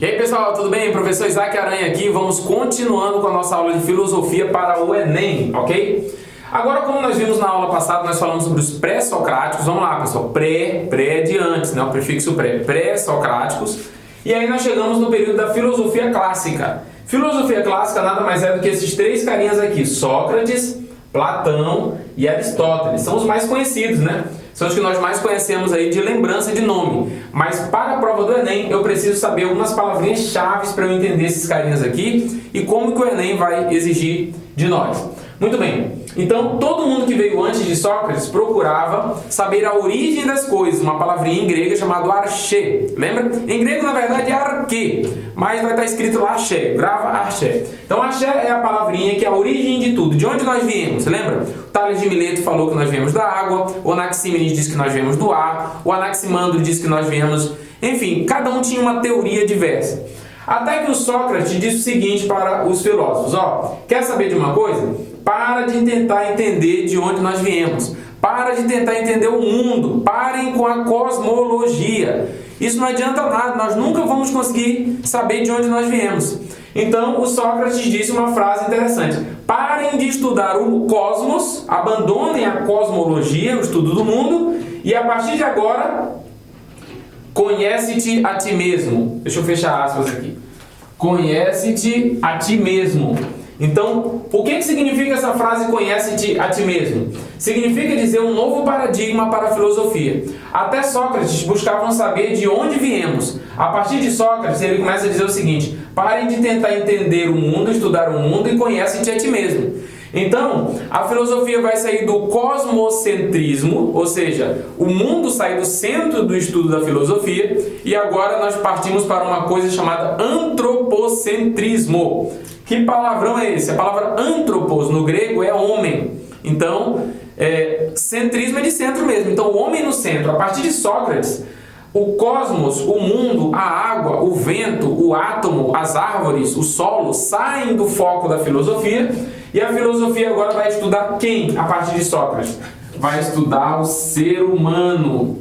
E aí pessoal, tudo bem? Professor Isaac Aranha aqui, vamos continuando com a nossa aula de filosofia para o Enem, ok? Agora, como nós vimos na aula passada, nós falamos sobre os pré-socráticos. Vamos lá pessoal, pré é de antes, né? O prefixo pré-socráticos. E aí nós chegamos no período da filosofia clássica. Filosofia clássica nada mais é do que esses três carinhas aqui, Sócrates, Platão e Aristóteles. São os mais conhecidos, né? São os que nós mais conhecemos aí de lembrança de nome. Mas para a prova do Enem, eu preciso saber algumas palavrinhas chaves para eu entender esses carinhas aqui e como que o Enem vai exigir de nós. Muito bem, então todo mundo que veio antes de Sócrates procurava saber a origem das coisas, uma palavrinha em grego chamada arché, lembra? Em grego na verdade é arquê, mas vai estar escrito lá arché, grava arché. Então arché é a palavrinha que é a origem de tudo, de onde nós viemos, você lembra? O Tales de Mileto falou que nós viemos da água, o Anaxímenes disse que nós viemos do ar, o Anaximandro disse que nós viemos, enfim, cada um tinha uma teoria diversa. Até que o Sócrates disse o seguinte para os filósofos, quer saber de uma coisa? Para de tentar entender de onde nós viemos. Para de tentar entender o mundo. Parem com a cosmologia. Isso não adianta nada, nós nunca vamos conseguir saber de onde nós viemos. Então, o Sócrates disse uma frase interessante. Parem de estudar o cosmos, abandonem a cosmologia, o estudo do mundo, e a partir de agora, conhece-te a ti mesmo. Deixa eu fechar aspas aqui. Conhece-te a ti mesmo. Então, o que significa essa frase conhece-te a ti mesmo? Significa dizer um novo paradigma para a filosofia. Até Sócrates buscavam saber de onde viemos. A partir de Sócrates, ele começa a dizer o seguinte: parem de tentar entender o mundo, estudar o mundo e conhece-te a ti mesmo. Então, a filosofia vai sair do cosmocentrismo, ou seja, o mundo sai do centro do estudo da filosofia, e agora nós partimos para uma coisa chamada antropocentrismo. Que palavrão é esse? A palavra antropos no grego é homem. Então, centrismo é de centro mesmo. Então, o homem no centro. A partir de Sócrates, o cosmos, o mundo, a água, o vento, o átomo, as árvores, o solo saem do foco da filosofia. E a filosofia agora vai estudar quem a partir de Sócrates? Vai estudar o ser humano.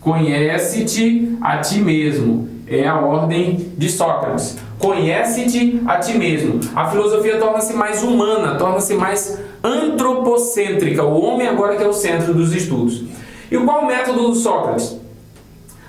Conhece-te a ti mesmo. É a ordem de Sócrates. Conhece-te a ti mesmo. A filosofia torna-se mais humana, torna-se mais antropocêntrica. O homem agora que é o centro dos estudos. E qual o método do Sócrates?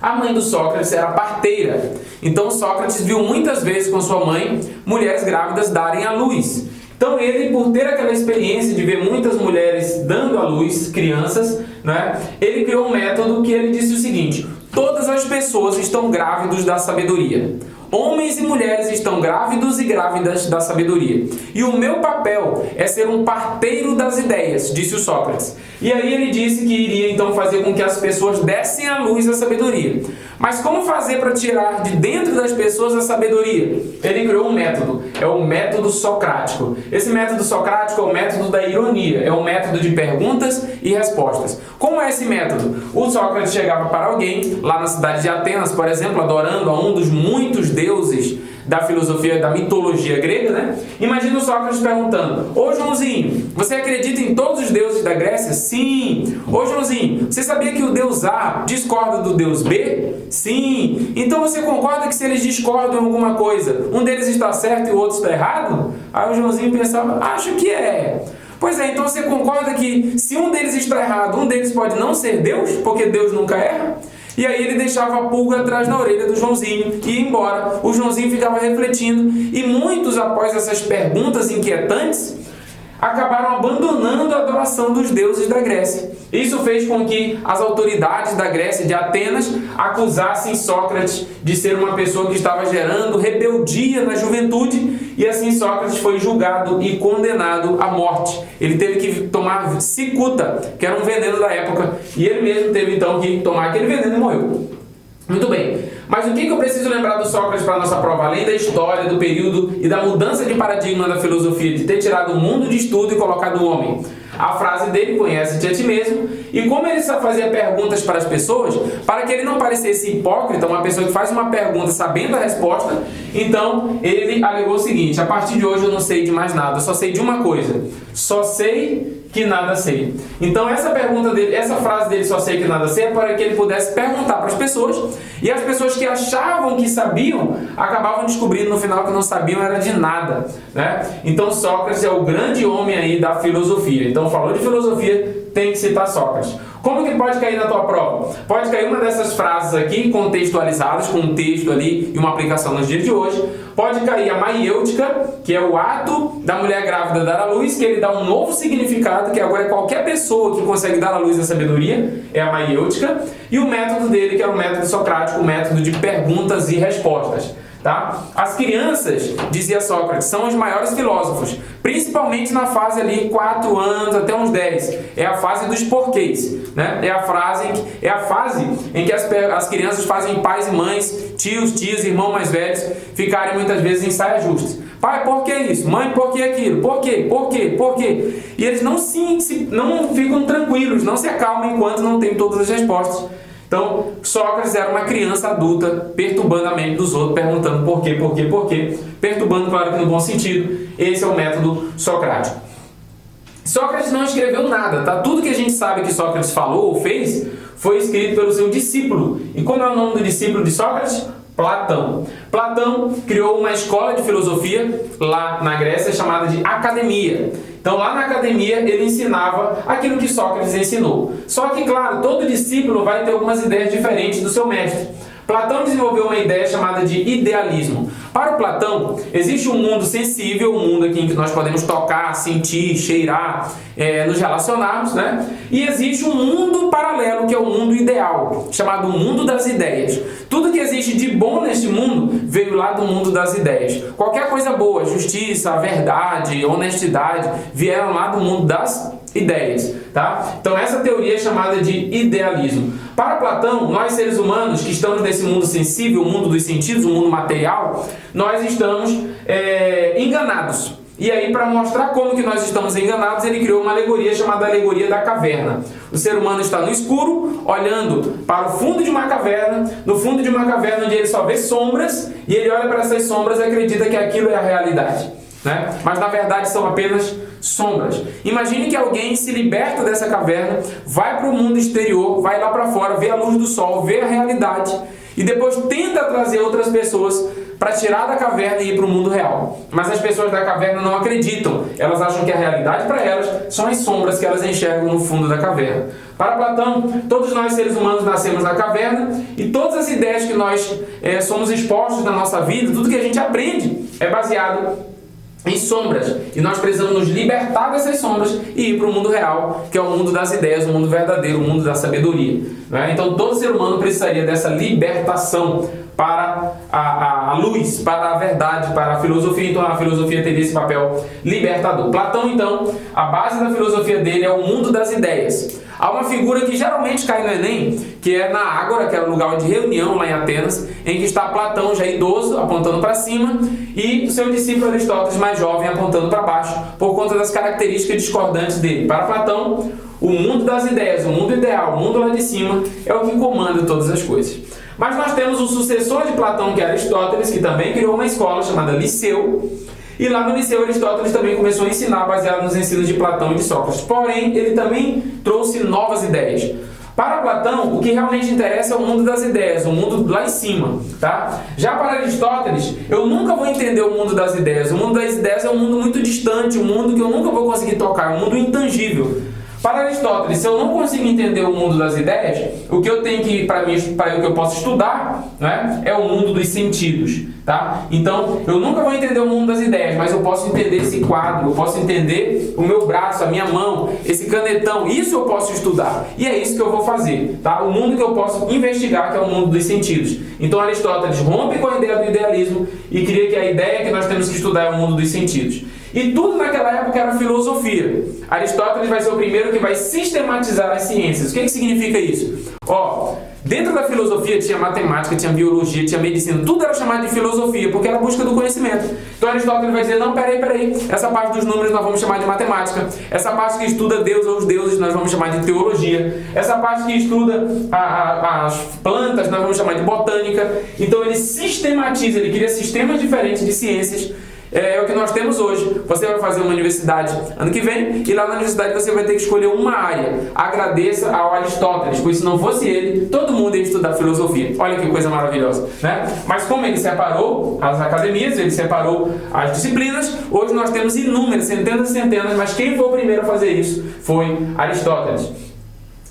A mãe do Sócrates era parteira. Então Sócrates viu muitas vezes com sua mãe mulheres grávidas darem à luz. Então ele, por ter aquela experiência de ver muitas mulheres dando à luz crianças, né, ele criou um método que ele disse o seguinte: todas as pessoas estão grávidas da sabedoria. Homens e mulheres estão grávidos e grávidas da sabedoria. E o meu papel é ser um parteiro das ideias, disse o Sócrates. E aí ele disse que iria então fazer com que as pessoas dessem à luz a sabedoria. Mas como fazer para tirar de dentro das pessoas a sabedoria? Ele criou um método, é o método socrático. Esse método socrático é o método da ironia, é o método de perguntas e respostas. Como é esse método? O Sócrates chegava para alguém, lá na cidade de Atenas, por exemplo, adorando a um dos muitos deuses da filosofia, da mitologia grega, né? Imagina o Sócrates perguntando: ô Joãozinho, você acredita em todos os deuses da Grécia? Sim. Ô Joãozinho, você sabia que o deus A discorda do deus B? Sim. Então você concorda que se eles discordam em alguma coisa, um deles está certo e o outro está errado? Aí o Joãozinho pensava: acho que é. Pois é, então você concorda que se um deles está errado, um deles pode não ser Deus, porque Deus nunca erra? E aí ele deixava a pulga atrás na orelha do Joãozinho e ia embora. O Joãozinho ficava refletindo. E muitos, após essas perguntas inquietantes, acabaram abandonando a adoração dos deuses da Grécia. Isso fez com que as autoridades da Grécia, de Atenas, acusassem Sócrates de ser uma pessoa que estava gerando rebeldia na juventude, e assim Sócrates foi julgado e condenado à morte. Ele teve que tomar cicuta, que era um veneno da época, e ele mesmo teve então que tomar aquele veneno e morreu. Muito bem. Mas o que eu preciso lembrar do Sócrates para a nossa prova? Além da história, do período e da mudança de paradigma da filosofia, de ter tirado o mundo de estudo e colocado o homem. A frase dele, conhece-te a ti mesmo, e como ele fazia perguntas para as pessoas, para que ele não parecesse hipócrita, uma pessoa que faz uma pergunta sabendo a resposta, Então, ele alegou o seguinte: a partir de hoje eu não sei de mais nada, eu só sei de uma coisa, só sei que nada sei. Então essa pergunta dele, essa frase dele, só sei que nada sei, é para que ele pudesse perguntar para as pessoas, e as pessoas que achavam que sabiam, acabavam descobrindo no final que não sabiam era de nada, né? Então Sócrates é o grande homem aí da filosofia. Então falou de filosofia, tem que citar Sócrates. Como que pode cair na tua prova? Pode cair uma dessas frases aqui, contextualizadas, com um texto ali e uma aplicação nos dias de hoje. Pode cair a maiêutica, que é o ato da mulher grávida dar à luz, que ele dá um novo significado, que agora é qualquer pessoa que consegue dar à luz a sabedoria, é a maiêutica. E o método dele, que é o método socrático, o método de perguntas e respostas. Tá? As crianças, dizia Sócrates, são os maiores filósofos, principalmente na fase ali 4 anos até uns 10. É a fase dos porquês, né? É a fase em que as crianças fazem pais e mães, tios, tias, irmãos mais velhos ficarem muitas vezes em saia justas. Pai, por que isso? Mãe, por que aquilo? Por quê? Por quê? Por quê? E eles não ficam tranquilos, não se acalmam enquanto não tem todas as respostas. Então, Sócrates era uma criança adulta, perturbando a mente dos outros, perguntando por quê, por quê, por quê, perturbando, claro que no bom sentido. Esse é o método socrático. Sócrates não escreveu nada, tá? Tudo que a gente sabe que Sócrates falou ou fez foi escrito pelo seu discípulo. E como é o nome do discípulo de Sócrates? Platão. Platão criou uma escola de filosofia lá na Grécia chamada de academia. Então lá na academia ele ensinava aquilo que Sócrates ensinou. Só que, claro, todo discípulo vai ter algumas ideias diferentes do seu mestre. Platão desenvolveu uma ideia chamada de idealismo. Para o Platão, existe um mundo sensível, um mundo aqui em que nós podemos tocar, sentir, cheirar, nos relacionarmos, né? E existe um mundo paralelo, que é o mundo ideal, chamado mundo das ideias. Tudo que existe de bom neste mundo veio lá do mundo das ideias. Qualquer coisa boa, justiça, verdade, honestidade, vieram lá do mundo das ideias, tá? Então essa teoria é chamada de idealismo. Para Platão, nós seres humanos que estamos nesse mundo sensível, o mundo dos sentidos, o mundo material, nós estamos enganados. E aí, para mostrar como que nós estamos enganados, ele criou uma alegoria chamada alegoria da caverna. O ser humano está no escuro, olhando para o fundo de uma caverna, no fundo de uma caverna onde ele só vê sombras, e ele olha para essas sombras e acredita que aquilo é a realidade, né? Mas na verdade são apenas sombras. Imagine que alguém se liberta dessa caverna, vai para o mundo exterior, vai lá para fora, vê a luz do sol, vê a realidade, e depois tenta trazer outras pessoas para tirar da caverna e ir para o mundo real. Mas as pessoas da caverna não acreditam. Elas acham que a realidade para elas são as sombras que elas enxergam no fundo da caverna. Para Platão, todos nós seres humanos nascemos na caverna, e todas as ideias que nós somos expostos na nossa vida, tudo que a gente aprende é baseado em sombras, e nós precisamos nos libertar dessas sombras e ir para o mundo real, que é o mundo das ideias, o mundo verdadeiro, o mundo da sabedoria, né? Então todo ser humano precisaria dessa libertação para a luz, para a verdade, para a filosofia. Então a filosofia teria esse papel libertador. Platão, então, a base da filosofia dele é o mundo das ideias. Há uma figura que geralmente cai no Enem, que é na Ágora, que é o lugar de reunião lá em Atenas, em que está Platão já idoso, apontando para cima, e o seu discípulo Aristóteles mais jovem apontando para baixo, por conta das características discordantes dele. Para Platão, o mundo das ideias, o mundo ideal, o mundo lá de cima, é o que comanda todas as coisas. Mas nós temos o sucessor de Platão, que é Aristóteles, que também criou uma escola chamada Liceu. E lá no Liceu, Aristóteles também começou a ensinar baseado nos ensinos de Platão e de Sócrates. Porém, ele também trouxe novas ideias. Para Platão, o que realmente interessa é o mundo das ideias, o mundo lá em cima, tá? Já para Aristóteles, eu nunca vou entender o mundo das ideias. O mundo das ideias é um mundo muito distante, um mundo que eu nunca vou conseguir tocar, um mundo intangível. Para Aristóteles, se eu não consigo entender o mundo das ideias, o que eu tenho que, para o que eu posso estudar, né, é o mundo dos sentidos, tá? Então, eu nunca vou entender o mundo das ideias, mas eu posso entender esse quadro, eu posso entender o meu braço, a minha mão, esse canetão, isso eu posso estudar. E é isso que eu vou fazer, tá? O mundo que eu posso investigar, que é o mundo dos sentidos. Então, Aristóteles rompe com a ideia do idealismo e cria que a ideia que nós temos que estudar é o mundo dos sentidos. E tudo naquela época era filosofia. Aristóteles vai ser o primeiro que vai sistematizar as ciências. O que significa isso? Dentro da filosofia tinha matemática, tinha biologia, tinha medicina, tudo era chamado de filosofia, porque era a busca do conhecimento. Então Aristóteles vai dizer, não, peraí, essa parte dos números nós vamos chamar de matemática, essa parte que estuda Deus ou os deuses nós vamos chamar de teologia, essa parte que estuda as plantas nós vamos chamar de botânica. Então ele sistematiza, ele cria sistemas diferentes de ciências. É o que nós temos hoje. Você vai fazer uma universidade ano que vem e lá na universidade você vai ter que escolher uma área. Agradeça ao Aristóteles, pois se não fosse ele, todo mundo ia estudar filosofia. Olha que coisa maravilhosa, né? Mas como ele separou as academias, ele separou as disciplinas, hoje nós temos inúmeras, centenas e centenas, mas quem foi o primeiro a fazer isso foi Aristóteles.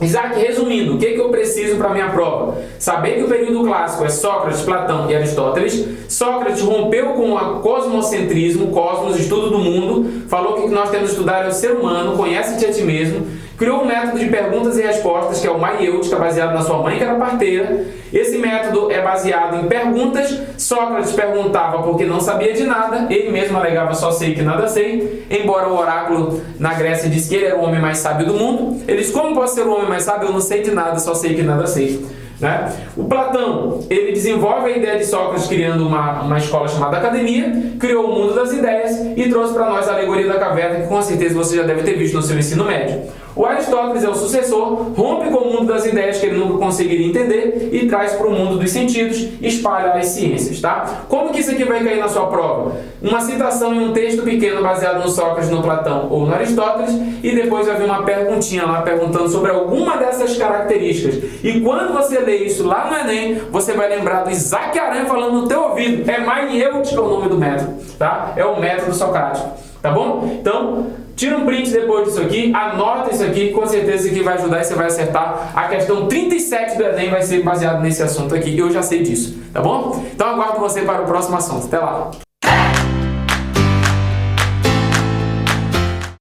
Isaac, resumindo, o que eu preciso para a minha prova? Saber que o período clássico é Sócrates, Platão e Aristóteles. Sócrates rompeu com o cosmocentrismo, cosmos, estudo do mundo, falou que o que nós temos que estudar é o ser humano, conhece-te a ti mesmo, criou um método de perguntas e respostas, que é o maiêutica, baseado na sua mãe, que era parteira. Esse método é baseado em perguntas. Sócrates perguntava porque não sabia de nada, ele mesmo alegava só sei que nada sei, embora o oráculo na Grécia disse que ele era o homem mais sábio do mundo. Ele disse, como posso ser o homem mais sábio? Eu não sei de nada, só sei que nada sei. Né? O Platão, ele desenvolve a ideia de Sócrates criando uma escola chamada academia, criou o mundo das ideias e trouxe para nós a alegoria da caverna, que com certeza você já deve ter visto no seu ensino médio. O Aristóteles é o sucessor, rompe com o mundo das ideias que ele nunca conseguiria entender e traz para o mundo dos sentidos, espalha as ciências, tá? Como que isso aqui vai cair na sua prova? Uma citação em um texto pequeno baseado no Sócrates, no Platão ou no Aristóteles, e depois vai vir uma perguntinha lá perguntando sobre alguma dessas características. E quando você lê isso lá no Enem, você vai lembrar do Isaac Aranha falando no teu ouvido. É maiêutica o nome do método, tá? É o método socrático, tá bom? Então, tira um print depois disso aqui, anota isso aqui, com certeza isso aqui vai ajudar e você vai acertar. A questão 37 do Enem vai ser baseada nesse assunto aqui, eu já sei disso, tá bom? Então aguardo você para o próximo assunto. Até lá!